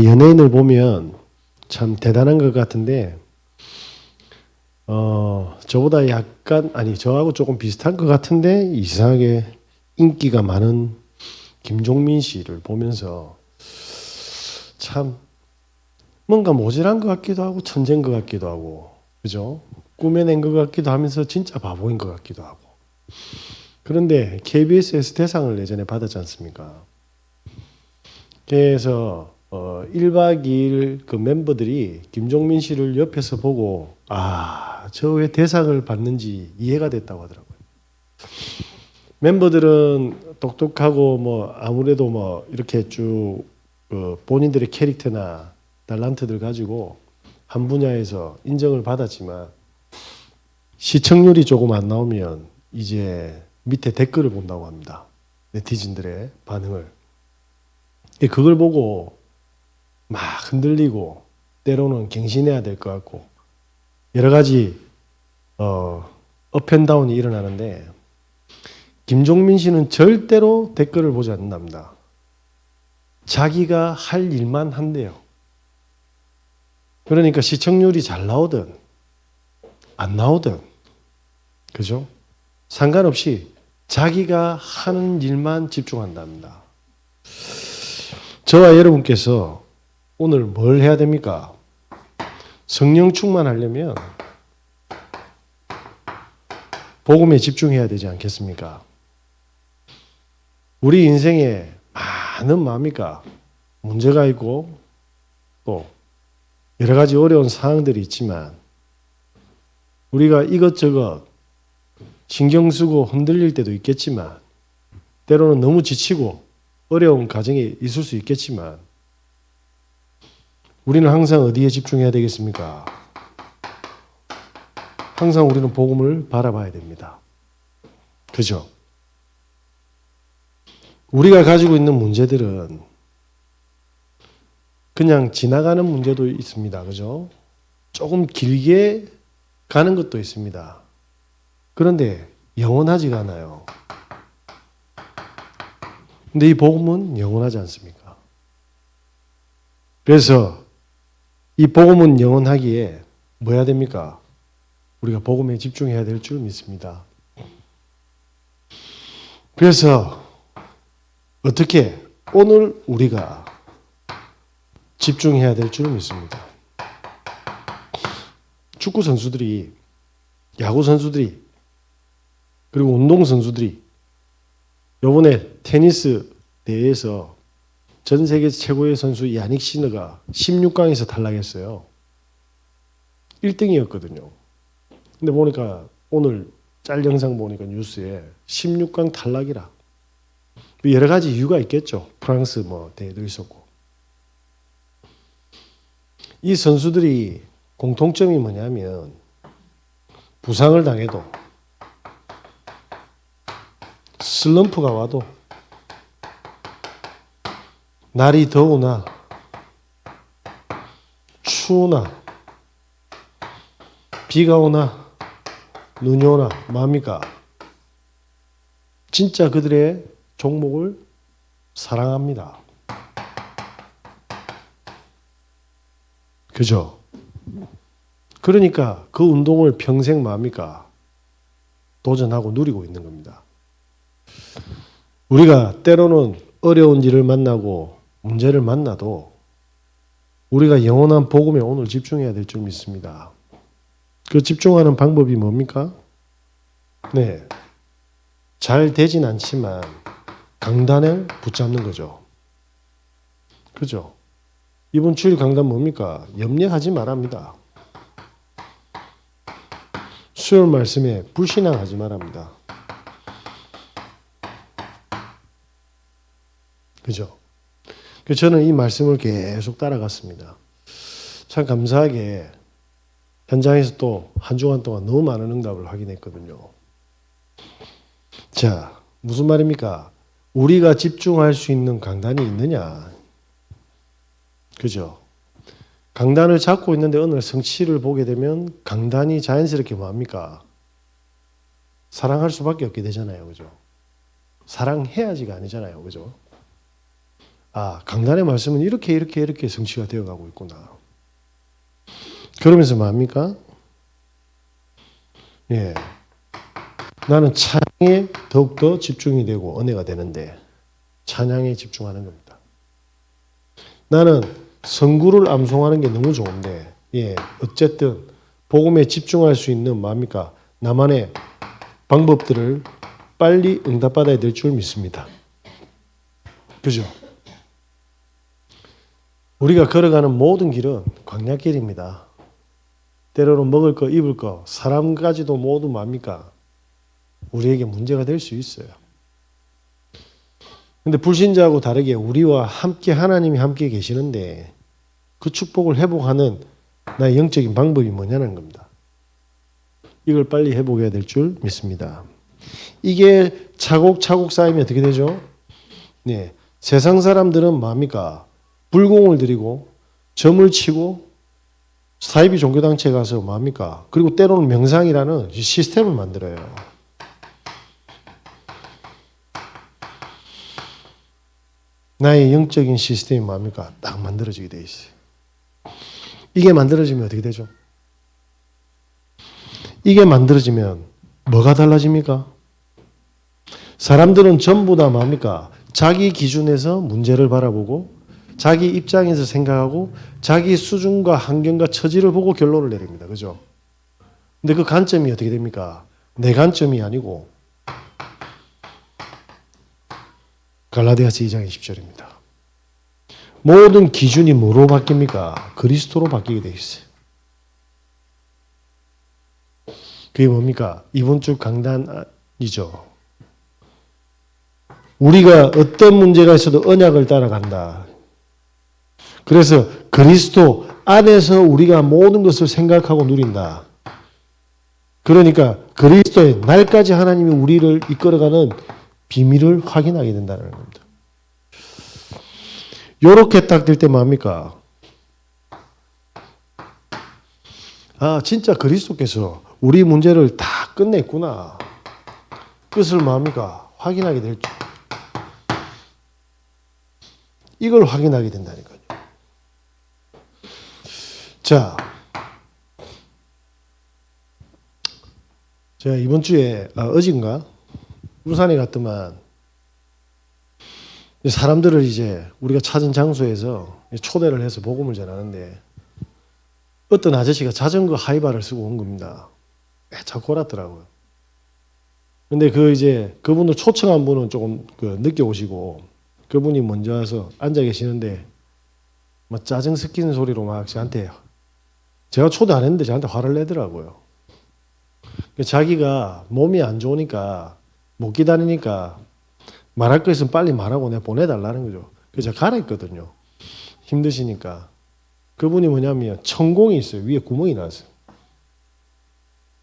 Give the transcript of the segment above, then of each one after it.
연예인을 보면 참 대단한 것 같은데, 저보다 약간, 아니, 저하고 조금 비슷한 것 같은데, 이상하게 인기가 많은 김종민 씨를 보면서 참 뭔가 모자란 것 같기도 하고, 천재인 것 같기도 하고, 그죠? 꾸며낸 것 같기도 하면서 진짜 바보인 것 같기도 하고. 그런데 KBS에서 대상을 예전에 받았지 않습니까? 그래서 1박 2일 그 멤버들이 김종민 씨를 옆에서 보고 저 왜 대상을 받는지 이해가 됐다고 하더라고요. 멤버들은 똑똑하고 뭐 아무래도 뭐 이렇게 쭉 본인들의 캐릭터나 탤런트들 가지고 한 분야에서 인정을 받았지만 시청률이 조금 안 나오면 이제 밑에 댓글을 본다고 합니다. 네티즌들의 반응을. 그걸 보고 막 흔들리고 때로는 갱신해야 될 것 같고 여러 가지 업앤다운이 일어나는데 김종민 씨는 절대로 댓글을 보지 않는답니다. 자기가 할 일만 한대요. 그러니까 시청률이 잘 나오든 안 나오든 그죠? 상관없이 자기가 하는 일만 집중한답니다. 저와 여러분께서 오늘 뭘 해야 됩니까? 성령 충만하려면 복음에 집중해야 되지 않겠습니까? 우리 인생에 많은 뭡니까? 문제가 있고 또 여러 가지 어려운 상황들이 있지만 우리가 이것저것 신경 쓰고 흔들릴 때도 있겠지만 때로는 너무 지치고 어려운 과정이 있을 수 있겠지만 우리는 항상 어디에 집중해야 되겠습니까? 항상 우리는 복음을 바라봐야 됩니다. 그죠? 우리가 가지고 있는 문제들은 그냥 지나가는 문제도 있습니다. 그죠? 조금 길게 가는 것도 있습니다. 그런데 영원하지가 않아요. 근데 이 복음은 영원하지 않습니까? 그래서 이 복음은 영원하기에 뭐 해야 됩니까? 우리가 복음에 집중해야 될 줄 믿습니다. 그래서 어떻게 오늘 우리가 집중해야 될 줄 믿습니다. 축구 선수들이, 야구 선수들이, 그리고 운동 선수들이 이번에 테니스 대회에서 전 세계 최고의 선수 야닉 시너가 16강에서 탈락했어요. 1등이었거든요. 근데 보니까 오늘 짤 영상 보니까 뉴스에 16강 탈락이라. 여러 가지 이유가 있겠죠. 프랑스 뭐 대회도 있었고. 이 선수들이 공통점이 뭐냐면 부상을 당해도 슬럼프가 와도 날이 더우나 추우나 비가 오나 눈이 오나 뭡니까? 진짜 그들의 종목을 사랑합니다. 그죠? 그러니까 그 운동을 평생 뭡니까? 도전하고 누리고 있는 겁니다. 우리가 때로는 어려운 일을 만나고 문제를 만나도 우리가 영원한 복음에 오늘 집중해야 될 줄 믿습니다. 그 집중하는 방법이 뭡니까? 네. 잘 되진 않지만 강단을 붙잡는 거죠. 그죠? 이번 주일 강단 뭡니까? 염려하지 말랍니다. 수요일 말씀에 불신앙하지 말랍니다. 그죠? 저는 이 말씀을 계속 따라갔습니다. 참 감사하게 현장에서 또 한 주간 동안 너무 많은 응답을 확인했거든요. 자, 무슨 말입니까? 우리가 집중할 수 있는 강단이 있느냐? 그죠? 강단을 잡고 있는데 어느 성취를 보게 되면 강단이 자연스럽게 뭡니까? 사랑할 수밖에 없게 되잖아요. 그죠? 사랑해야지가 아니잖아요. 그죠? 강단의 말씀은 이렇게 성취가 되어가고 있구나. 그러면서 뭡니까? 예, 나는 찬양에 더욱더 집중이 되고 은혜가 되는데 찬양에 집중하는 겁니다. 나는 성구를 암송하는 게 너무 좋은데 어쨌든 복음에 집중할 수 있는 뭡니까? 나만의 방법들을 빨리 응답받아야 될 줄 믿습니다. 그죠? 우리가 걸어가는 모든 길은 광야길입니다. 때로는 먹을 거, 입을 거, 사람까지도 모두 뭡니까? 우리에게 문제가 될 수 있어요. 근데 불신자하고 다르게 우리와 함께 하나님이 함께 계시는데 그 축복을 회복하는 나의 영적인 방법이 뭐냐는 겁니다. 이걸 빨리 회복해야 될 줄 믿습니다. 이게 차곡차곡 쌓이면 어떻게 되죠? 네, 세상 사람들은 뭡니까? 불공을 들이고 점을 치고 사이비 종교단체에 가서 뭡니까? 그리고 때로는 명상이라는 시스템을 만들어요. 나의 영적인 시스템이 뭡니까? 딱 만들어지게 돼 있어요. 이게 만들어지면 어떻게 되죠? 이게 만들어지면 뭐가 달라집니까? 사람들은 전부 다 뭡니까? 자기 기준에서 문제를 바라보고 자기 입장에서 생각하고 자기 수준과 환경과 처지를 보고 결론을 내립니다. 그죠? 근데 그 관점이 어떻게 됩니까? 내 관점이 아니고 갈라디아서 2장 20절입니다. 모든 기준이 뭐로 바뀝니까? 그리스도로 바뀌게 돼 있어요. 그게 뭡니까? 이번 주 강단이죠. 우리가 어떤 문제가 있어도 언약을 따라간다. 그래서 그리스도 안에서 우리가 모든 것을 생각하고 누린다. 그러니까 그리스도의 날까지 하나님이 우리를 이끌어가는 비밀을 확인하게 된다는 겁니다. 요렇게 딱 될 때 뭡니까? 진짜 그리스도께서 우리 문제를 다 끝냈구나. 그것을 뭡니까? 확인하게 될 줄. 이걸 확인하게 된다니까요. 자, 제가 이번 주에 어젠가 부산에 갔더만 사람들을 이제 우리가 찾은 장소에서 초대를 해서 복음을 전하는데 어떤 아저씨가 자전거 하이바를 쓰고 온 겁니다. 자꾸 골았더라고요. 근데 그분을 초청한 분은 조금 늦게 오시고 그분이 먼저 와서 앉아 계시는데 막 짜증 섞이는 소리로 막 저한테 제가 초대 안 했는데 저한테 화를 내더라고요. 자기가 몸이 안 좋으니까 못 기다리니까 말할 거 있으면 빨리 말하고 내가 보내달라는 거죠. 그래서 제가 가라 했거든요. 힘드시니까. 그분이 뭐냐면 천공이 있어요. 위에 구멍이 났어요.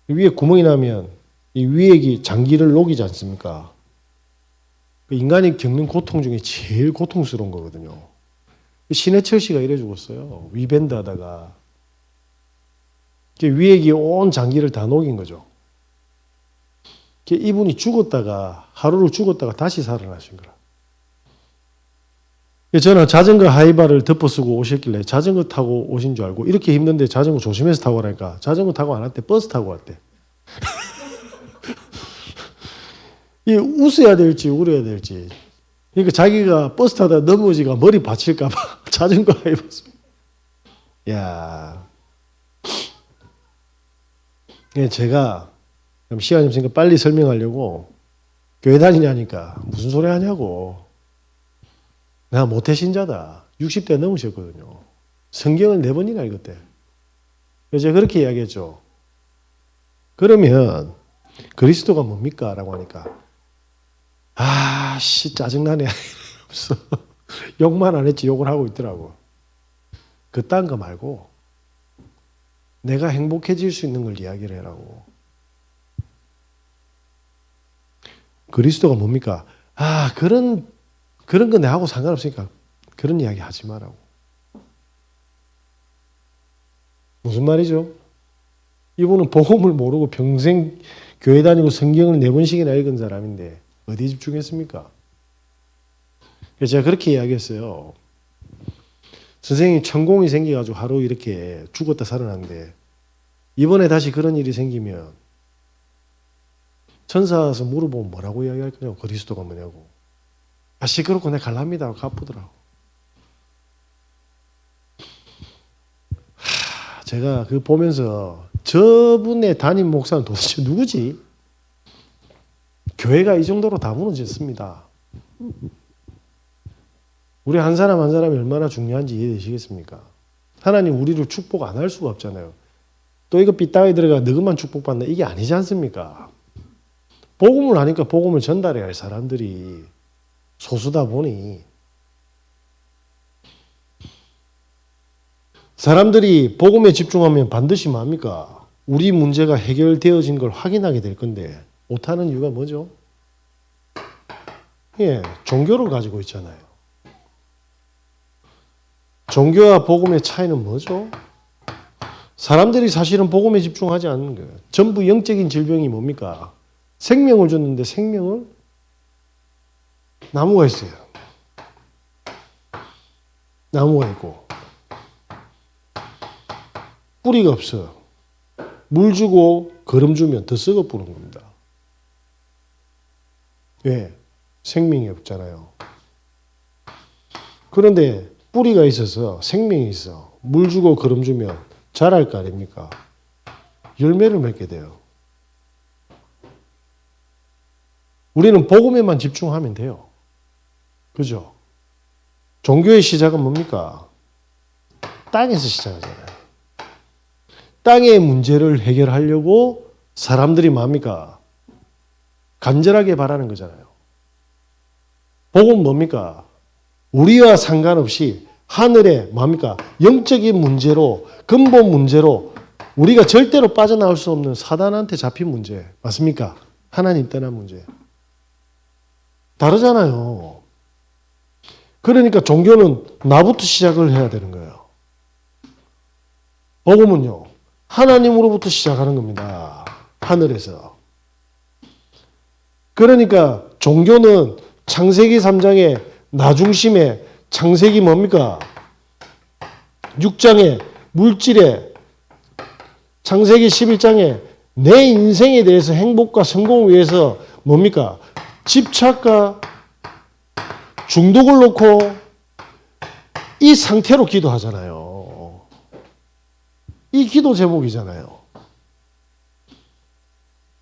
위에 구멍이 나면 이 위액이 장기를 녹이지 않습니까? 인간이 겪는 고통 중에 제일 고통스러운 거거든요. 신해철 씨가 이래 죽었어요. 위밴드 하다가. 위액이 온 장기를 다 녹인 거죠. 이분이 하루를 죽었다가 다시 살아나신 거라. 저는 자전거 하이바를 덮어쓰고 오셨길래 자전거 타고 오신 줄 알고 이렇게 힘든데 자전거 조심해서 타고 가라니까 자전거 타고 안 왔대. 버스 타고 왔대. 이 웃어야 될지 울어야 될지. 그러니까 자기가 버스 타다 넘어지가 머리 받칠까 봐 자전거 하이바. 야. 제가 시간이 없으니까 빨리 설명하려고 교회 다니냐니까 무슨 소리 하냐고. 나 모태신자다. 60대 넘으셨거든요. 성경을 4번이나 읽었대. 그래서 제가 그렇게 이야기했죠. 그러면 그리스도가 뭡니까? 라고 하니까 짜증나네. 없어. 욕만 안 했지 욕을 하고 있더라고. 그딴 거 말고 내가 행복해질 수 있는 걸 이야기를 해라고. 그리스도가 뭡니까? 그런 거 내하고 상관없으니까 그런 이야기 하지 마라고. 무슨 말이죠? 이분은 복음을 모르고 평생 교회 다니고 성경을 4번씩이나 읽은 사람인데 어디에 집중했습니까? 그래서 제가 그렇게 이야기했어요. 선생님이 천공이 생겨가지고 하루 이렇게 죽었다 살아났는데 이번에 다시 그런 일이 생기면 천사 와서 물어보면 뭐라고 이야기할 거냐고. 그리스도가 뭐냐고. 아, 시끄럽고 내가 갈랍니다 하고 가쁘더라고. 제가 그 보면서 저분의 담임 목사는 도대체 누구지? 교회가 이 정도로 다 무너졌습니다. 우리 한 사람 한 사람이 얼마나 중요한지 이해되시겠습니까? 하나님 우리를 축복 안 할 수가 없잖아요. 또 이거 삐딱이 들어가 너그만 축복받는다 이게 아니지 않습니까? 복음을 하니까 복음을 전달해야 할 사람들이 소수다 보니 사람들이 복음에 집중하면 반드시 뭡니까? 우리 문제가 해결되어진 걸 확인하게 될 건데 못하는 이유가 뭐죠? 예, 종교를 가지고 있잖아요. 종교와 복음의 차이는 뭐죠? 사람들이 사실은 복음에 집중하지 않는 거예요. 전부 영적인 질병이 뭡니까? 생명을 줬는데 생명을 나무가 있어요. 나무가 있고 뿌리가 없어요. 물 주고 거름 주면 더 썩어 뿌는 겁니다. 왜? 생명이 없잖아요. 그런데 뿌리가 있어서 생명이 있어. 물 주고 거름 주면 자랄 거 아닙니까? 열매를 맺게 돼요. 우리는 복음에만 집중하면 돼요. 그죠? 종교의 시작은 뭡니까? 땅에서 시작하잖아요. 땅의 문제를 해결하려고 사람들이 뭡니까? 간절하게 바라는 거잖아요. 복음 뭡니까? 우리와 상관없이 하늘에 뭡니까? 영적인 문제로, 근본 문제로 우리가 절대로 빠져나올 수 없는 사단한테 잡힌 문제. 맞습니까? 하나님 떠난 문제. 다르잖아요. 그러니까 종교는 나부터 시작을 해야 되는 거예요. 복음은요. 하나님으로부터 시작하는 겁니다. 하늘에서. 그러니까 종교는 창세기 3장에 나중심에 창세기 뭡니까? 6장에 물질에 창세기 11장에 내 인생에 대해서 행복과 성공을 위해서 뭡니까? 집착과 중독을 놓고 이 상태로 기도하잖아요. 이 기도 제목이잖아요.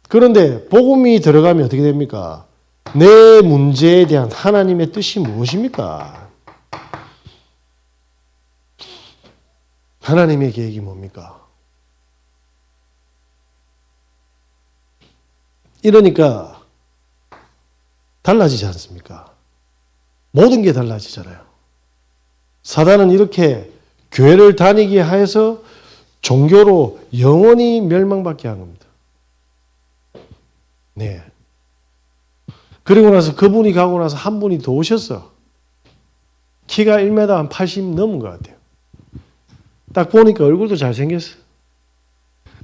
그런데 복음이 들어가면 어떻게 됩니까? 내 문제에 대한 하나님의 뜻이 무엇입니까? 하나님의 계획이 뭡니까? 이러니까 달라지지 않습니까? 모든 게 달라지잖아요. 사단은 이렇게 교회를 다니게 하여서 종교로 영원히 멸망받게 한 겁니다. 네. 그리고 나서 그분이 가고 나서 한 분이 더 오셨어. 키가 1m 한 80 넘은 것 같아요. 딱 보니까 얼굴도 잘생겼어.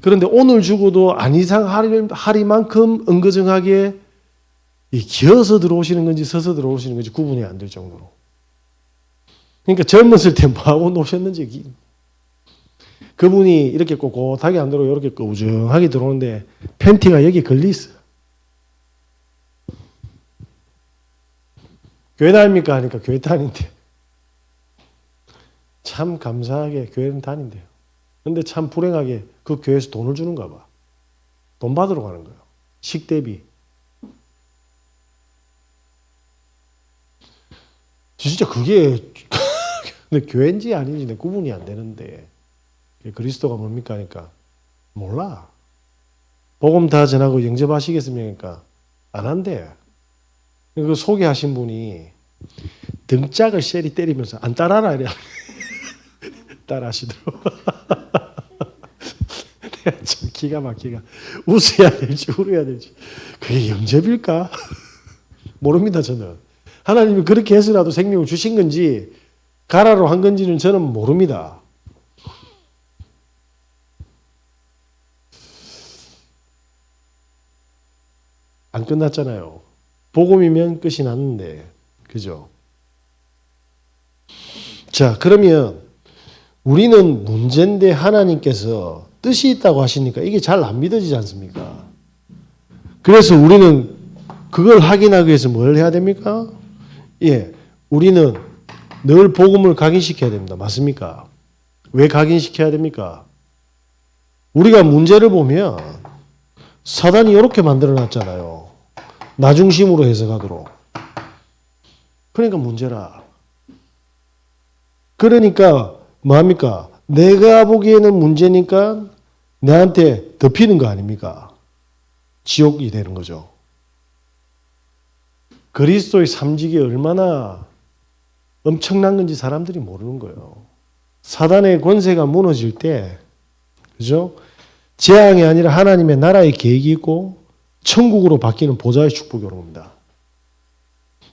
그런데 오늘 죽어도 안 이상하리만큼 은거정하게 기어서 들어오시는 건지 서서 들어오시는 건지 구분이 안 될 정도로. 그러니까 젊었을 때 뭐하고 노셨는지. 그분이 이렇게 꼿꼿하게 안 들어오고 이렇게 우중하게 들어오는데 팬티가 여기 걸려 있어. 교회 다닙니까? 하니까 교회 다닌대. 참 감사하게 교회는 다닌대요. 근데 참 불행하게 그 교회에서 돈을 주는가 봐. 돈 받으러 가는 거예요. 식대비. 진짜 그게 근데 교회인지 아닌지 구분이 안 되는데 그리스도가 뭡니까 하니까 몰라. 복음 다 전하고 영접하시겠습니까? 안 한대. 그 소개하신 분이 등짝을 쉐리 때리면서 안 따라라 이래. 따라하시더라고. 내가 참 기가 막히가 웃어야 될지 울어야 될지 그게 영접일까? 모릅니다 저는. 하나님이 그렇게 해서라도 생명을 주신 건지 가라로 한 건지는 저는 모릅니다. 안 끝났잖아요. 복음이면 끝이 났는데 그죠? 자, 그러면 우리는 문제인데 하나님께서 뜻이 있다고 하시니까 이게 잘 안 믿어지지 않습니까? 그래서 우리는 그걸 확인하기 위해서 뭘 해야 됩니까? 예, 우리는 늘 복음을 각인시켜야 됩니다. 맞습니까? 왜 각인시켜야 됩니까? 우리가 문제를 보면 사단이 이렇게 만들어 놨잖아요. 나 중심으로 해석하도록. 그러니까 문제라. 그러니까 뭐합니까? 내가 보기에는 문제니까 내한테 덮이는 거 아닙니까? 지옥이 되는 거죠. 그리스도의 삼직이 얼마나 엄청난 건지 사람들이 모르는 거예요. 사단의 권세가 무너질 때, 그죠? 재앙이 아니라 하나님의 나라의 계획이 있고 천국으로 바뀌는 보좌의 축복이 오는 겁니다.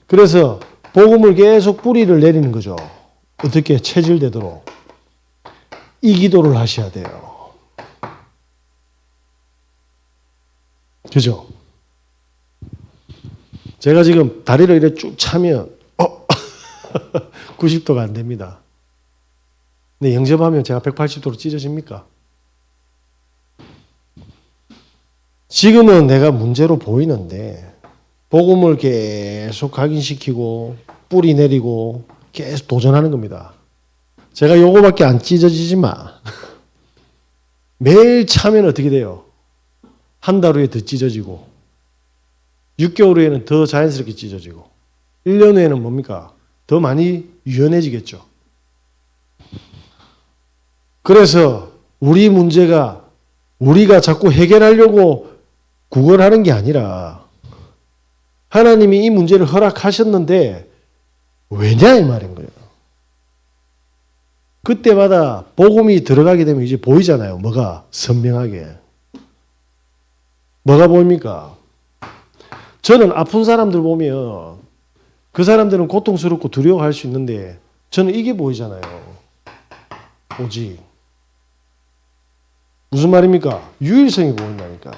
그래서 복음을 계속 뿌리를 내리는 거죠. 어떻게 체질되도록 이 기도를 하셔야 돼요. 그죠? 제가 지금 다리를 이렇게 쭉 차면 90도가 안 됩니다. 근데 영접하면 제가 180도로 찢어집니까? 지금은 내가 문제로 보이는데 복음을 계속 각인시키고 뿌리 내리고 계속 도전하는 겁니다. 제가 요거밖에 안 찢어지지만 매일 차면 어떻게 돼요? 한 달 후에 더 찢어지고 6개월 후에는 더 자연스럽게 찢어지고 1년 후에는 뭡니까? 더 많이 유연해지겠죠. 그래서 우리 문제가 우리가 자꾸 해결하려고 구걸하는 게 아니라 하나님이 이 문제를 허락하셨는데 왜냐 이 말인 거예요. 그때마다 복음이 들어가게 되면 이제 보이잖아요. 뭐가 선명하게. 뭐가 보입니까? 저는 아픈 사람들 보면 그 사람들은 고통스럽고 두려워할 수 있는데 저는 이게 보이잖아요. 오직 무슨 말입니까? 유일성이 보인다니까.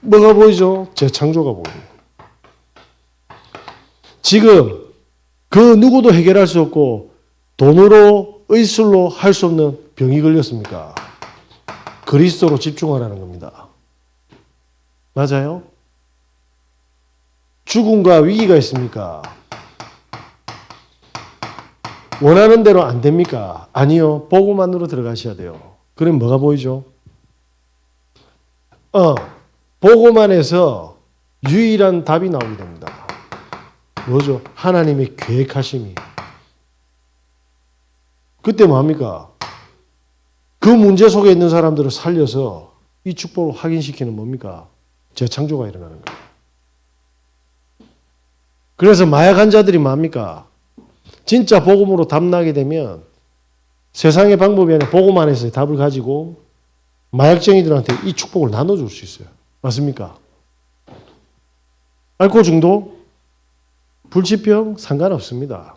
뭐가 보이죠? 재창조가 보여요. 지금 그 누구도 해결할 수 없고 돈으로 의술로 할 수 없는 병이 걸렸습니까? 그리스도로 집중하라는 겁니다. 맞아요? 죽음과 위기가 있습니까? 원하는 대로 안 됩니까? 아니요. 복음 안으로 들어가셔야 돼요. 그럼 뭐가 보이죠? 복음 안에서 유일한 답이 나오게 됩니다. 뭐죠? 하나님의 계획하심이. 그때 뭐합니까? 그 문제 속에 있는 사람들을 살려서 이 축복을 확인시키는 뭡니까? 재창조가 일어나는 거예요. 그래서 마약 환자들이 뭡니까? 진짜 복음으로 답나게 되면 세상의 방법이 아니라 복음 안에서의 답을 가지고 마약쟁이들한테 이 축복을 나눠줄 수 있어요. 맞습니까? 알코올 중독, 불치병 상관없습니다.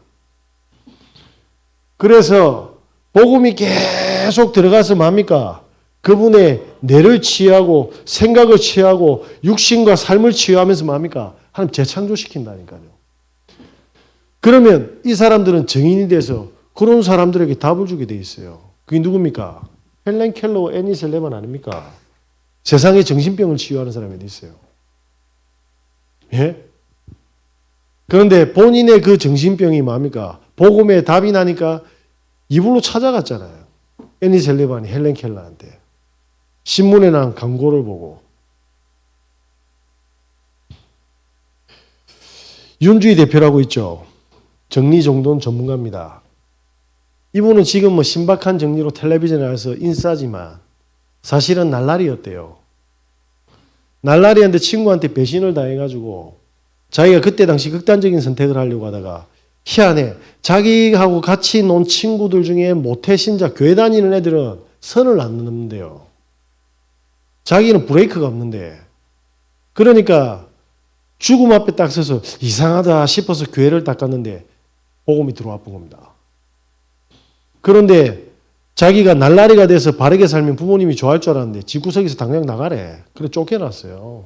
그래서 복음이 계속 들어가서 뭡니까? 그분의 뇌를 치유하고 생각을 치유하고 육신과 삶을 치유하면서 뭡니까? 하나님 재창조시킨다니까요. 그러면 이 사람들은 증인이 돼서 그런 사람들에게 답을 주게 돼 있어요. 그게 누굽니까? 헬렌 켈러, 애니 셀레만 아닙니까? 세상의 정신병을 치유하는 사람이 어디 있어요? 예? 그런데 본인의 그 정신병이 뭡니까? 복음에 답이 나니까 이불로 찾아갔잖아요. 애니 셀레반이 헬렌 켈러한테. 신문에 난 광고를 보고. 윤주희 대표라고 있죠. 정리정돈 전문가입니다. 이분은 지금 뭐 신박한 정리로 텔레비전에 나와서 인싸지만 사실은 날라리였대요. 날라리한테 친구한테 배신을 당해가지고 자기가 그때 당시 극단적인 선택을 하려고 하다가 희한해. 자기하고 같이 논 친구들 중에 모태신자 교회 다니는 애들은 선을 안 넘는데요. 자기는 브레이크가 없는데. 그러니까 죽음 앞에 딱 서서 이상하다 싶어서 교회를 딱 갔는데 복음이 들어와 본 겁니다. 그런데 자기가 날라리가 돼서 바르게 살면 부모님이 좋아할 줄 알았는데 집구석에서 당장 나가래. 그래 쫓겨났어요.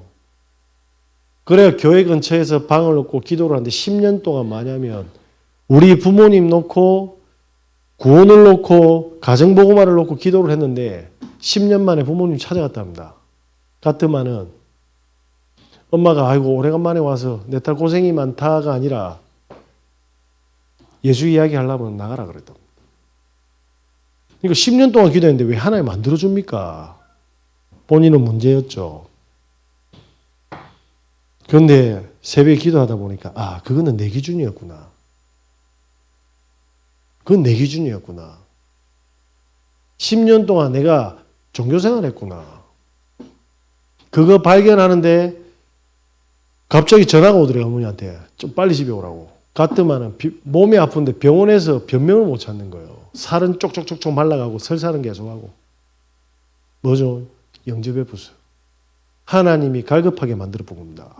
그래야 교회 근처에서 방을 얻고 기도를 하는데 10년 동안 뭐냐면 우리 부모님 놓고 구원을 놓고 가정복음화를 놓고 기도를 했는데 10년 만에 부모님 찾아갔답니다. 갔더만은 엄마가 아이고 오래간만에 와서 내 딸 고생이 많다가 아니라 예수 이야기 하려면 나가라 그랬답니다. 그러니까 10년 동안 기도했는데 왜 하나님 만들어줍니까? 본인은 문제였죠. 그런데 새벽에 기도하다 보니까 아 그거는 내 기준이었구나. 그건 내 기준이었구나. 10년 동안 내가 종교생활 했구나. 그거 발견하는데 갑자기 전화가 오더래요. 어머니한테. 좀 빨리 집에 오라고. 갔더만은 몸이 아픈데 병원에서 변명을 못 찾는 거예요. 살은 쪽쪽쪽쪽 말라가고 설사는 계속하고. 뭐죠? 영접의 부수. 하나님이 갈급하게 만들어 본 겁니다.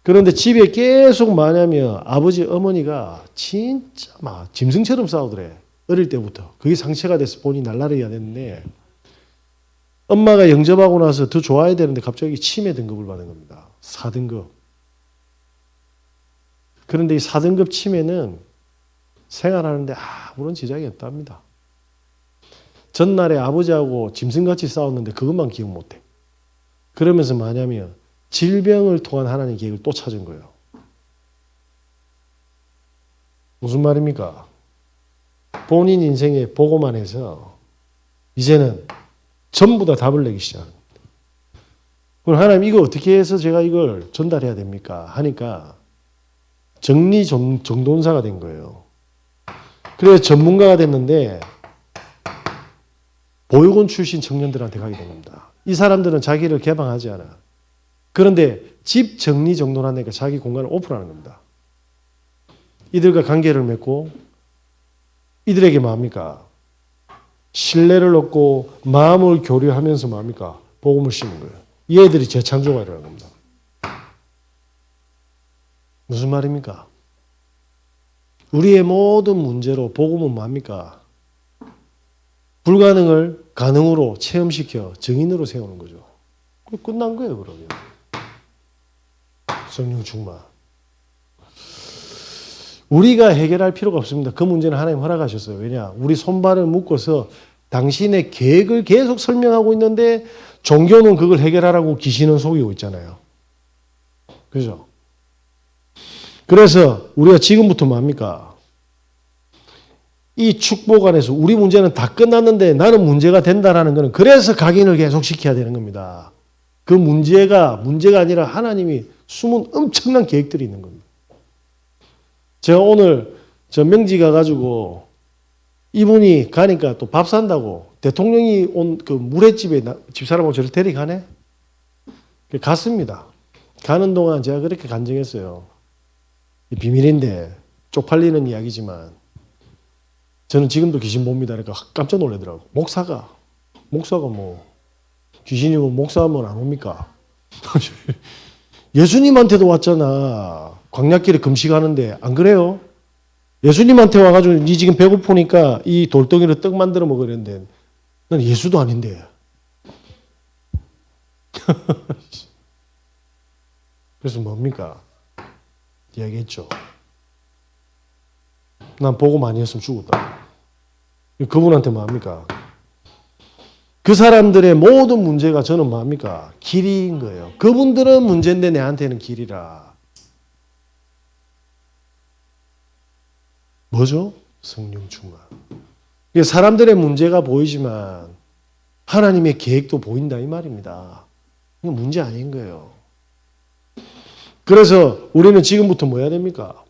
그런데 집에 계속 마냐면 아버지 어머니가 진짜 막 짐승처럼 싸우더래. 어릴 때부터. 그게 상처가 돼서 본인이 날라려야 되는데 엄마가 영접하고 나서 더 좋아야 되는데 갑자기 치매 등급을 받은 겁니다. 4등급. 그런데 이 4등급 치매는 생활하는데 아무런 지장이 없답니다. 전날에 아버지하고 짐승같이 싸웠는데 그것만 기억 못해. 그러면서 뭐냐면 질병을 통한 하나님의 계획을 또 찾은 거예요. 무슨 말입니까? 본인 인생에 보고만 해서 이제는 전부 다 답을 내기 시작합니다. 그럼 하나님 이거 어떻게 해서 제가 이걸 전달해야 됩니까? 하니까 정리정돈사가 된 거예요. 그래서 전문가가 됐는데 보육원 출신 청년들한테 가게 된 겁니다. 이 사람들은 자기를 개방하지 않아. 그런데 집 정리정돈하니까 자기 공간을 오픈하는 겁니다. 이들과 관계를 맺고 이들에게 뭡니까? 신뢰를 얻고 마음을 교류하면서 뭡니까? 복음을 심은 거예요. 얘들이 재창조가 일어나는 겁니다. 무슨 말입니까? 우리의 모든 문제로 복음은 뭡니까? 불가능을 가능으로 체험시켜 증인으로 세우는 거죠. 끝난 거예요, 그러면. 성령 충만. 우리가 해결할 필요가 없습니다. 그 문제는 하나님 허락하셨어요. 왜냐? 우리 손발을 묶어서 당신의 계획을 계속 설명하고 있는데 종교는 그걸 해결하라고 귀신은 속이고 있잖아요. 그죠? 그래서 우리가 지금부터 뭡니까? 이 축복 안에서 우리 문제는 다 끝났는데 나는 문제가 된다라는 것은 그래서 각인을 계속 시켜야 되는 겁니다. 그 문제가 아니라 하나님이 숨은 엄청난 계획들이 있는 겁니다. 제가 오늘 저 명지 가가지고 이분이 가니까 또 밥 산다고 대통령이 온 그 물회집에 집사람하고 저를 데려가네? 갔습니다. 가는 동안 제가 그렇게 간증했어요. 비밀인데 쪽팔리는 이야기지만 저는 지금도 귀신 봅니다. 그러니까 깜짝 놀라더라고요. 목사가 뭐 귀신이면 목사하면 안 옵니까? 예수님한테도 왔잖아. 광야길에 금식하는데 안 그래요? 예수님한테 와가지고 니 지금 배고프니까 이 돌덩이로 떡 만들어 먹으려는데 난 예수도 아닌데. 그래서 뭡니까? 이야기했죠. 난 보고 많이 했으면 죽었다. 그분한테 뭡니까? 그 사람들의 모든 문제가 저는 뭡니까? 길인 거예요. 그분들은 문제인데 내한테는 길이라. 뭐죠? 성령 충만. 사람들의 문제가 보이지만 하나님의 계획도 보인다 이 말입니다. 이건 문제 아닌 거예요. 그래서 우리는 지금부터 뭐 해야 됩니까?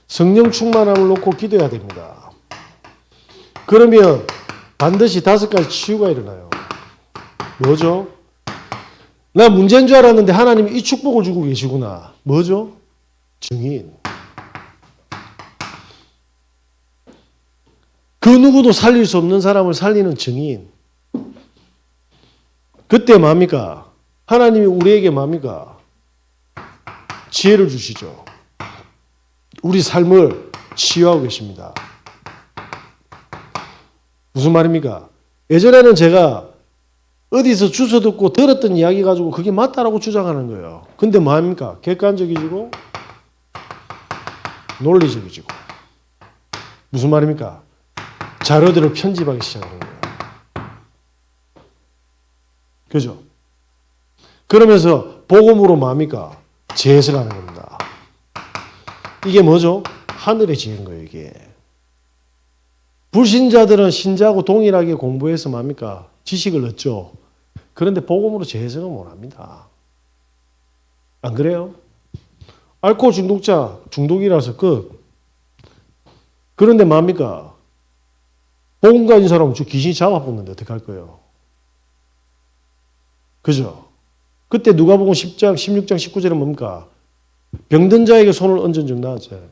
성령 충만함을 놓고 기도해야 됩니다. 그러면 반드시 5가지 치유가 일어나요. 뭐죠? 나 문제인 줄 알았는데 하나님이 이 축복을 주고 계시구나. 뭐죠? 증인. 그 누구도 살릴 수 없는 사람을 살리는 증인. 그때 뭡니까? 하나님이 우리에게 뭡니까? 지혜를 주시죠. 우리 삶을 치유하고 계십니다. 무슨 말입니까? 예전에는 제가 어디서 주워 듣고 들었던 이야기 가지고 그게 맞다라고 주장하는 거예요. 근데 뭐합니까? 객관적이고 논리적이지고. 무슨 말입니까? 자료들을 편집하기 시작하는 거예요. 그죠? 그러면서 복음으로 뭡니까? 재해석하는 겁니다. 이게 뭐죠? 하늘의 지혜인 거예요, 이게. 불신자들은 신자하고 동일하게 공부해서 뭡니까? 지식을 얻죠. 그런데 복음으로 재해석은 못합니다. 안 그래요? 알코올 중독자, 중독이라서 그런데 뭡니까? 복음 가진 사람은 귀신이 잡아먹는데 어떡할 거예요? 그죠? 그때 누가복음 10장, 16장, 19절은 뭡니까? 병든 자에게 손을 얹은 즉 나았잖아요.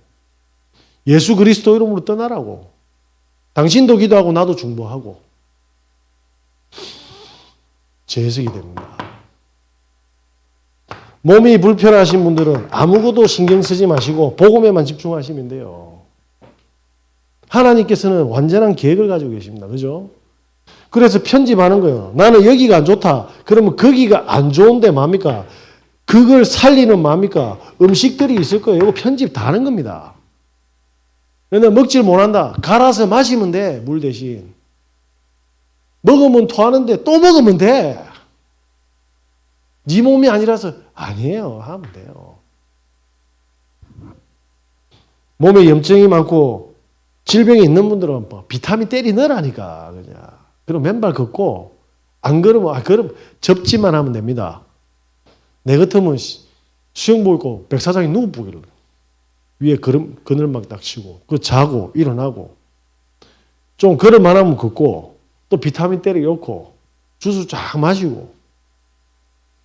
예수 그리스도 이름으로 떠나라고. 당신도 기도하고 나도 중보하고. 재해석이 됩니다. 몸이 불편하신 분들은 아무것도 신경 쓰지 마시고 복음에만 집중하시면 돼요. 하나님께서는 완전한 계획을 가지고 계십니다. 그죠? 그래서 편집하는 거예요. 나는 여기가 안 좋다. 그러면 거기가 안 좋은데 뭡니까? 그걸 살리는 뭡니까? 음식들이 있을 거예요. 이거 편집 다 하는 겁니다. 근데 먹질 못한다. 갈아서 마시면 돼. 물 대신. 먹으면 토하는데 또 먹으면 돼. 네 몸이 아니라서 아니에요. 하면 돼요. 몸에 염증이 많고 질병이 있는 분들은 뭐 비타민 때리 넣으라니까. 그냥. 그럼 맨발 걷고 안 걸으면 그럼 접지만 하면 됩니다. 내 같으면 수영복 입고 백사장이 누구 보기를 위에 그늘막 딱 치고 그 자고 일어나고 좀 걸을만 하면 걷고 또 비타민 때려 넣고 주스 쫙 마시고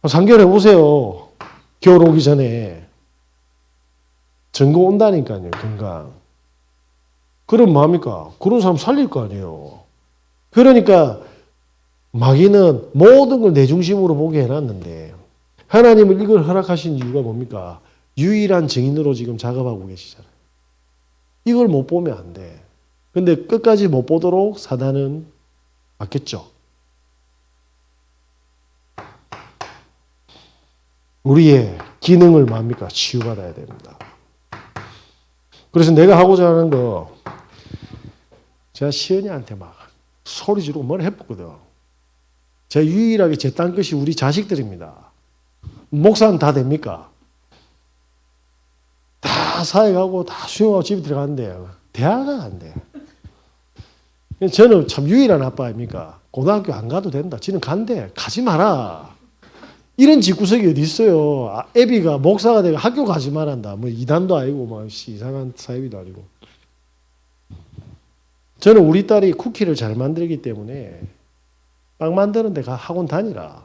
3개월 해보세요. 겨울 오기 전에 전거 온다니까요. 건강. 그럼 뭐합니까? 그런 사람 살릴 거 아니에요. 그러니까 마귀는 모든 걸 내 중심으로 보게 해놨는데 하나님은 이걸 허락하신 이유가 뭡니까? 유일한 증인으로 지금 작업하고 계시잖아요. 이걸 못 보면 안 돼. 근데 끝까지 못 보도록 사단은 막겠죠. 우리의 기능을 뭡니까? 치유받아야 됩니다. 그래서 내가 하고자 하는 거 제가 시은이한테 막 소리 지르고 뭘 해봤거든. 제가 유일하게 제 딴것이 우리 자식들입니다. 목사는 다 됩니까? 다 사회가고 다 수영하고 집에 들어가는데 대화가 안 돼. 저는 참 유일한 아빠 아닙니까? 고등학교 안 가도 된다. 지는 간대. 가지 마라. 이런 집구석이 어디 있어요. 애비가 목사가 되고 학교 가지 말란다. 뭐 이단도 아니고 막 이상한 사이비도 아니고. 저는 우리 딸이 쿠키를 잘 만들기 때문에 빵 만드는 데 학원 다니라.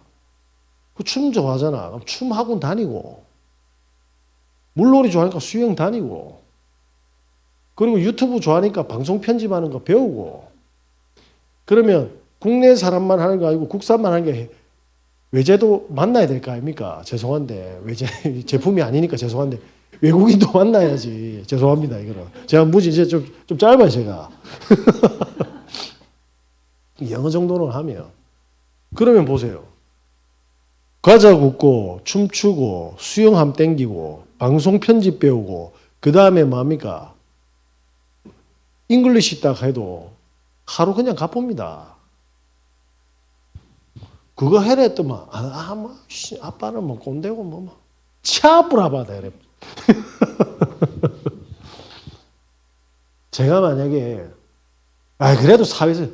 춤 좋아하잖아. 그럼 춤 학원 다니고 물놀이 좋아하니까 수영 다니고 그리고 유튜브 좋아하니까 방송 편집하는 거 배우고 그러면 국내 사람만 하는 거 아니고 국산만 하는 게 외제도 만나야 될 거 아닙니까? 죄송한데 외제 제품이 아니니까 죄송한데 외국인도 만나야지. 죄송합니다 이거는. 제가 무지 이제 좀 짧아요 제가. 영어 정도는 하면 그러면 보세요. 과자 굽고 춤추고 수영함 땡기고 방송 편집 배우고 그 다음에 뭡니까? 잉글리시 딱 해도 하루 그냥 갚습니다. 그거 해라 했더만 아빠는 뭐 꼰대고 뭐 차브라바다 이래. 제가 만약에 그래도 사회에서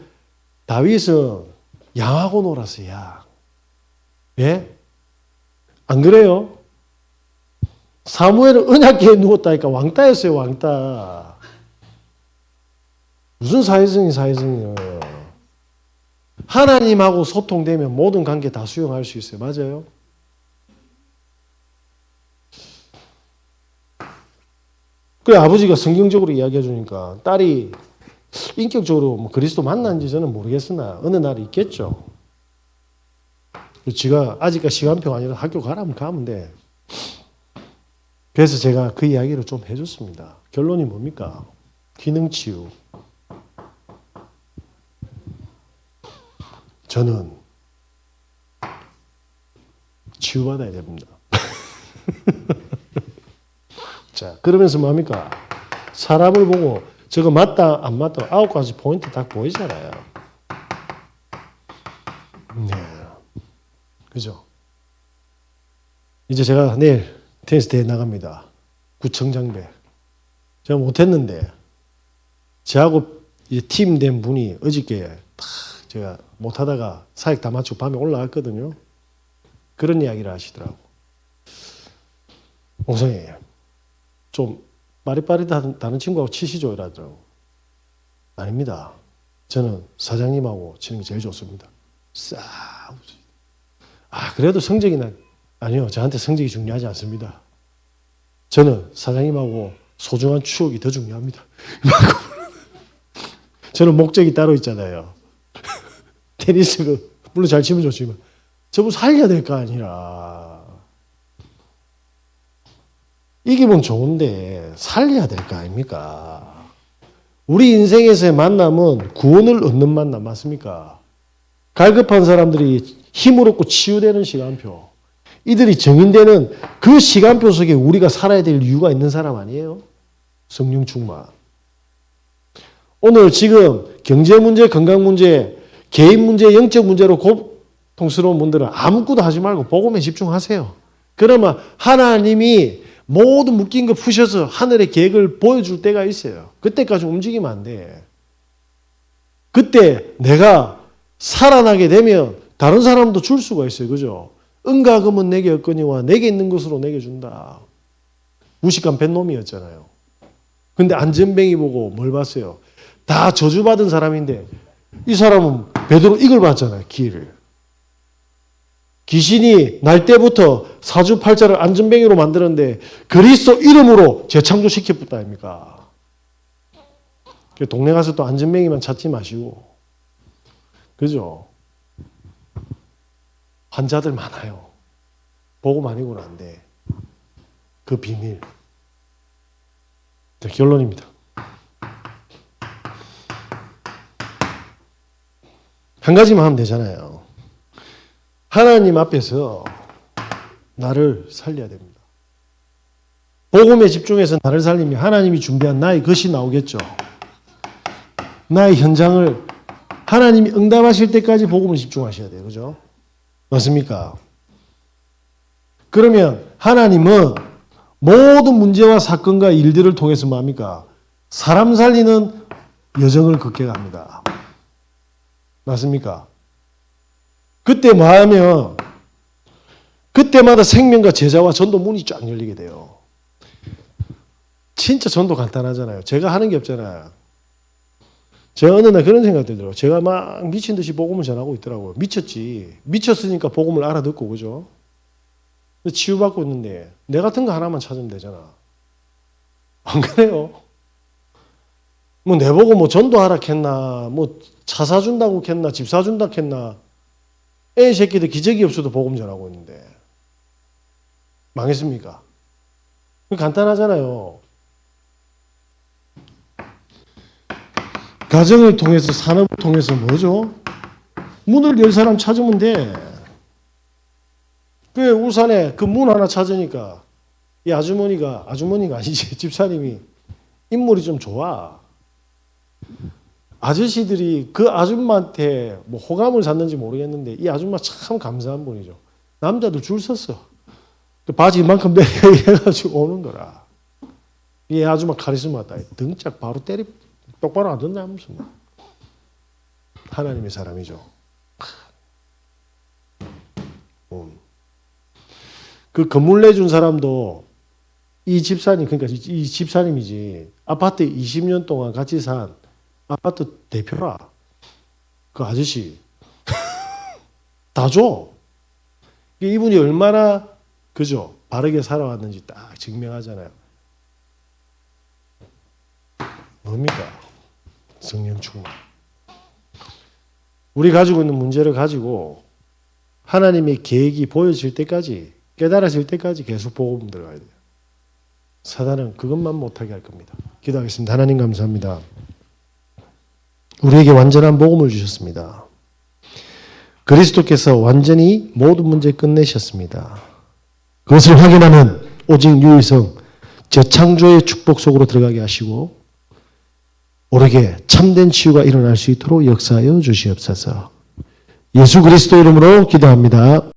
다윗은 양하고 놀았어 양. 예? 안 그래요? 사무엘은 언약궤에 누웠다니까 왕따였어요 왕따. 무슨 사회성이에요. 하나님하고 소통되면 모든 관계 다 수용할 수 있어요. 맞아요? 그래 아버지가 성경적으로 이야기해 주니까 딸이 인격적으로 뭐 그리스도 만난지 저는 모르겠으나 어느 날이 있겠죠. 지가 아직까지 시간표가 아니라 학교 가라면 가면 돼. 그래서 제가 그 이야기를 좀 해줬습니다. 결론이 뭡니까? 기능치유. 저는 치유받아야 됩니다. 자, 그러면서 뭡니까? 사람을 보고 저거 맞다 안 맞다 9가지 포인트 딱 보이잖아요. 네, 그죠? 이제 제가 내일 테니스 대회 나갑니다. 구청장배. 제가 못했는데 저하고 팀 된 분이 어저께 제가 못하다가 사익 다 맞추고 밤에 올라갔거든요. 그런 이야기를 하시더라고. 옹성이 좀 말이 빠르다는 친구하고 치시죠 이러더라고. 아닙니다. 저는 사장님하고 치는 게 제일 좋습니다. 그래도 성적이나 아니요. 저한테 성적이 중요하지 않습니다. 저는 사장님하고 소중한 추억이 더 중요합니다. 저는 목적이 따로 있잖아요. 테니스가 물론 잘 치면 좋지만 저분 살려야 될 거 아니라 이기면 좋은데 살려야 될 거 아닙니까? 우리 인생에서의 만남은 구원을 얻는 만남 맞습니까? 갈급한 사람들이 힘을 얻고 치유되는 시간표. 이들이 정인되는 그 시간표 속에 우리가 살아야 될 이유가 있는 사람 아니에요? 성령 충만. 오늘 지금 경제 문제, 건강 문제, 개인 문제, 영적 문제로 고통스러운 분들은 아무것도 하지 말고 복음에 집중하세요. 그러면 하나님이 모든 묶인 거 푸셔서 하늘의 계획을 보여줄 때가 있어요. 그때까지 움직이면 안 돼. 그때 내가 살아나게 되면 다른 사람도 줄 수가 있어요. 그죠? 은과 금은 내게 없거니와 내게 있는 것으로 내게 준다. 무식한 뱃놈이었잖아요. 근데 안전뱅이 보고 뭘 봤어요? 다 저주받은 사람인데 이 사람은 베드로 이걸 봤잖아요. 기회를. 귀신이 날 때부터 사주팔자를 안전뱅이로 만드는데 그리스도 이름으로 재창조시켰다 아닙니까? 동네 가서 또 안전뱅이만 찾지 마시고. 그죠? 환자들 많아요. 복음 아니고는 안 돼. 그 비밀. 네, 결론입니다. 한 가지만 하면 되잖아요. 하나님 앞에서 나를 살려야 됩니다. 복음에 집중해서 나를 살리면 하나님이 준비한 나의 것이 나오겠죠. 나의 현장을 하나님이 응답하실 때까지 복음을 집중하셔야 돼요. 그죠? 맞습니까? 그러면 하나님은 모든 문제와 사건과 일들을 통해서 뭡니까? 사람 살리는 여정을 걷게 갑니다. 맞습니까? 그때 뭐 하면 그때마다 생명과 제자와 전도 문이 쫙 열리게 돼요. 진짜 전도 간단하잖아요. 제가 하는 게 없잖아요. 제가 어느 날 그런 생각 들더라고요. 제가 막 미친 듯이 복음을 전하고 있더라고요. 미쳤지. 미쳤으니까 복음을 알아듣고 그죠? 치유받고 있는데 내 같은 거 하나만 찾으면 되잖아. 안 그래요? 뭐 내보고 뭐 전도하라 했나 뭐 차 사준다고 했나 집 사준다고 했나 애 새끼들 기적이 없어도 복음 전하고 있는데 망했습니까? 간단하잖아요. 가정을 통해서 산업을 통해서 뭐죠? 문을 열 사람 찾으면 돼. 그 울산에 그 문 하나 찾으니까 이 아주머니가 아니지 집사님이 인물이 좀 좋아. 아저씨들이 그 아줌마한테 뭐 호감을 샀는지 모르겠는데 이 아줌마 참 감사한 분이죠. 남자들 줄 섰어. 그 바지 이만큼 내려 해가지고 오는 거라. 이 아줌마 카리스마 있다. 등짝 바로 때리 똑바로 안 듣나 무슨 하나님의 사람이죠. 그 건물 내준 사람도 이 집사님 그러니까 이 집사님이지 아파트 20년 동안 같이 산 아파트 대표라. 그 아저씨 다 줘. 이분이 얼마나 그죠 바르게 살아왔는지 딱 증명하잖아요. 뭡니까? 성령 충만. 우리 가지고 있는 문제를 가지고 하나님의 계획이 보여질 때까지 깨달아질 때까지 계속 복음 들어가야 돼요. 사단은 그것만 못하게 할 겁니다. 기도하겠습니다. 하나님 감사합니다. 우리에게 완전한 복음을 주셨습니다. 그리스도께서 완전히 모든 문제 끝내셨습니다. 그것을 확인하는 오직 유일성 재창조의 축복 속으로 들어가게 하시고 오르게 참된 치유가 일어날 수 있도록 역사하여 주시옵소서. 예수 그리스도 이름으로 기도합니다.